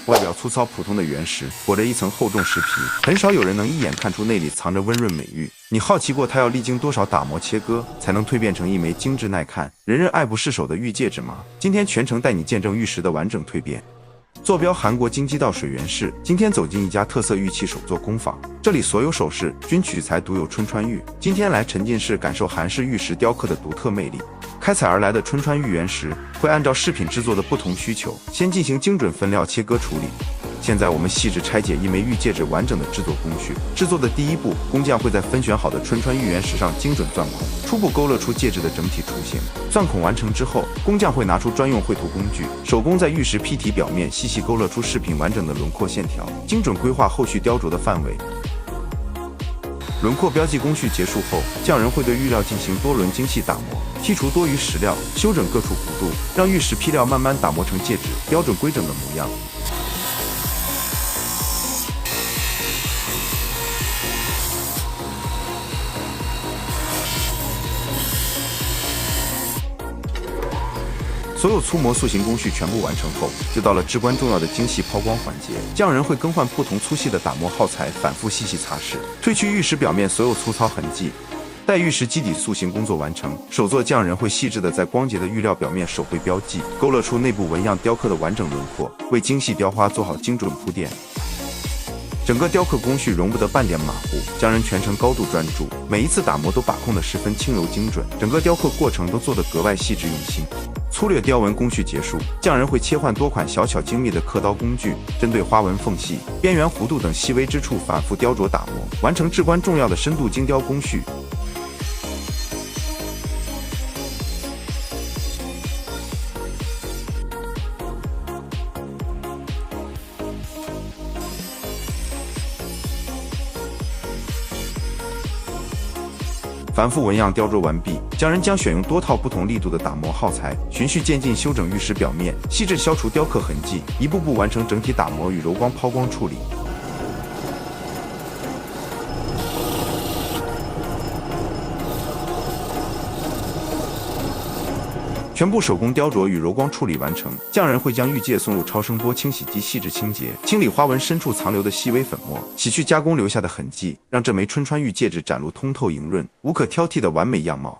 外表粗糙普通的原石，裹着一层厚重石皮，很少有人能一眼看出内里藏着温润美玉。你好奇过它要历经多少打磨切割，才能蜕变成一枚精致耐看、人人爱不释手的玉戒指吗？今天全程带你见证玉石的完整蜕变。坐标韩国京畿道水源市，今天走进一家特色玉器手作工坊，这里所有首饰均取材独有春川玉。今天来沉浸式感受韩式玉石雕刻的独特魅力。开采而来的春川玉原石会按照饰品制作的不同需求，先进行精准分料切割处理。现在我们细致拆解一枚玉戒指完整的制作工序。制作的第一步，工匠会在分选好的春川玉原石上精准钻孔，初步勾勒出戒指的整体雏形。钻孔完成之后，工匠会拿出专用绘图工具，手工在玉石坯体表面细细勾勒出饰品完整的轮廓线条，精准规划后续雕琢的范围。轮廓标记工序结束后，匠人会对玉料进行多轮精细打磨，剔除多余石料，修整各处弧度，让玉石坯料慢慢打磨成戒指标准规整的模样。所有粗磨塑形工序全部完成后，就到了至关重要的精细抛光环节。匠人会更换不同粗细的打磨耗材，反复细细擦拭，褪去玉石表面所有粗糙痕迹。待玉石基底塑形工作完成，手作匠人会细致地在光洁的玉料表面手绘标记，勾勒出内部纹样雕刻的完整轮廓，为精细雕花做好精准铺垫。整个雕刻工序容不得半点马虎，匠人全程高度专注，每一次打磨都把控得十分轻柔精准，整个雕刻过程都做得格外细致用心。粗略雕纹工序结束，匠人会切换多款小巧精密的刻刀工具，针对花纹缝隙、边缘弧度等细微之处反复雕琢打磨，完成至关重要的深度精雕工序。繁复纹样雕琢完毕，匠人将选用多套不同力度的打磨耗材，循序渐进修整玉石表面，细致消除雕刻痕迹，一步步完成整体打磨与柔光抛光处理。全部手工雕琢与柔光处理完成，匠人会将玉戒送入超声波清洗机细致清洁，清理花纹深处藏留的细微粉末，洗去加工留下的痕迹，让这枚春川玉戒指展露通透莹润、无可挑剔的完美样貌。